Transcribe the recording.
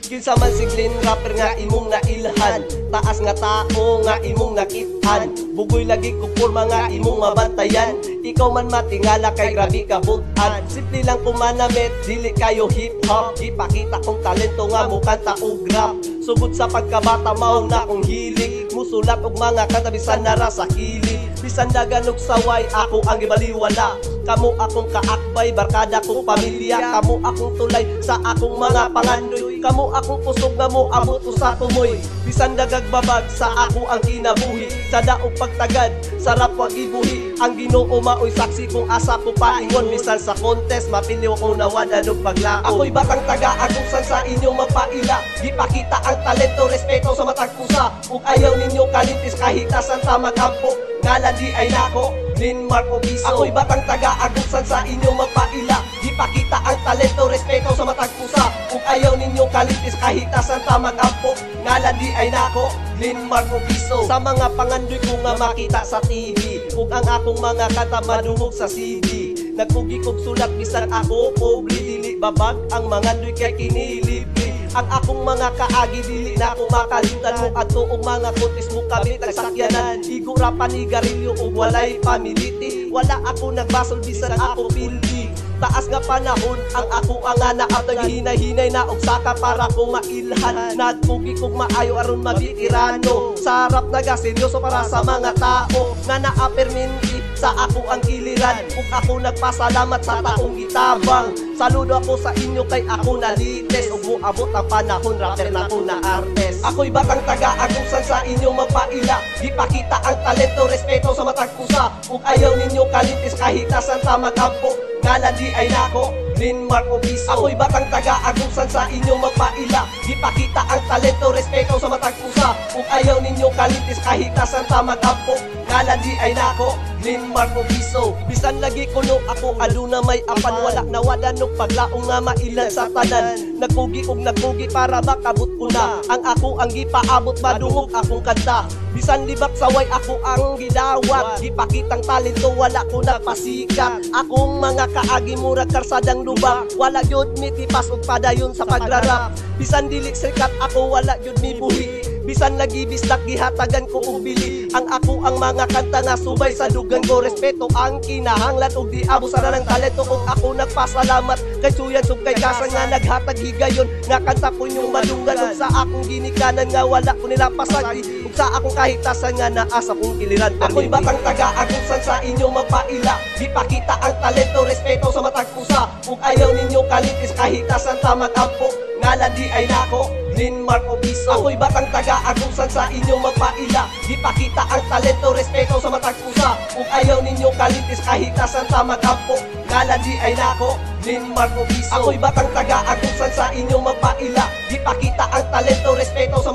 Kinsa man siglin rapper nga imong nailhan, taas nga tao nga imong nakitaan, bugoy lagi kung porma nga imong mabantayan. Ikaw man matingala kay grabe ka butan, simple lang kumanamit, dili kayo hip-hop. Ipakita kong talento nga mukanta og rap, sugod sa pagkabata mao na kong hilig, musulat og mga kanta bisan nara sa kilig. Bisan dagan og saway ako ang gibaliwala, kamo akong kaakbay, barkada kong pamilya, kamo akong tulay sa akong mga pangandoy, kamo akong kusog nga mo abot ko sa tumoy. Bisan dagagbabag sa ako ang kinabuhi, sa daog pagtagad, sarap wag ibuhi. Ang Ginoo maoy saksi kung asa ko paingon, bisan sa contest mapili ko nawada og paglaom. Ako'y batang taga agusan sa inyong mapaila, gipakita ang talento, respeto sa matag pusa, ug ayaw ninyo kalitis kahitasan ta magampo. Ngalan di ay nako, Lin Marco Biso. Ako'y batang taga-agusan sa inyong mapaila, ipakita ang talento, respeto sa matag pusa, ug ayaw ninyo kalitis kahitasan ta mag-ampo. Ngalan di ay nako, Lin Marco Biso. Sa mga pangandoy ko nga makita sa TV, ug ang akong mga kanta madungog sa CD, nagpugi kog sulat bisan ako pobre, dili babag ang mangandoy kay kinilibre. Ang akong mga kaagi dili na ako makalimtan mo ato og mga kontis mo kabit ang sakyanan, igo ra panigarilyo ug walay pamiliti. Wala ako nagbasol bisan ako pildi, taas nga panahon ang ako ang anaap, naghinay-hinay na og saka para ko mailhan. Nagpugi kog maayo aron mabitirano, sarap nagaseryoso para sa mga tao nga naaperminti sa ako ang iliran, ug ako nagpasalamat sa taong gitabang. Saludo ako sa inyo kay ako nalites, ug moabot ang panahon rapper na ko na artist. Ako'y batang taga-agusan sa inyong mapaila, gipakita ang talento, respeto sa matag pusa, ug ayaw ninyo kalitis kahitasan ta magampo. Ngalan di ay nako, Lin Marco Biso. Ako'y batang taga-agusan sa inyong mapaila, gipakita ang talento, respeto sa matag pusa, ug ayaw ninyo kalitis kahitasan ta magampo. Ngalan di ay nako, Lin Marco Biso. Bisan lagi kuno ako aduna may apan, wala nawada og paglaong nga mailan sa tanan. Nagpugi og nagpugi para makabot ko na ang ako ang gipaabot, madungog akong kanta. Bisan libak saway ako ang gidawat, gipakitang talento wala ko nagpasikat. Akong mga kaagi murag karsadang lubak, wala gyud mi tipas og padayon sa pagrarap. Bisan dili sikat ako wala gyud mi buhi, bisan lagi bistak gihatagan ko og bili. Ang ako ang mga kanta nga subay sa dugan ko, respeto ang kinahanglan ug di abusan ng talento. Ug ako nagpasalamat kay Suyan sub kay Kasan nga naghatag higayon nga kanta ko yung madungan, ug sa akong ginikanan nga wala ko nila pasagi, ug sa akong kahitasan nga naasa kong kiliran. Ako'y batang taga-agusan sa inyong mapaila, gipakita ang talento, respeto sa matag pusa, ug ayaw ninyo kalitis kahitasan ta magampo. Ngalan di ay nako, Lin Marco Biso. Ako'y batang taga-agusan sa inyong mapaila, gipakita ang talento, respeto sa matag pusa, ug ayaw ninyo kalitis kahitasan ta magampo. Ngalan di ay nako, Lin Marco Biso. Ako'y batang taga-agusan sa inyong mapaila, gipakita ang talento, respeto sa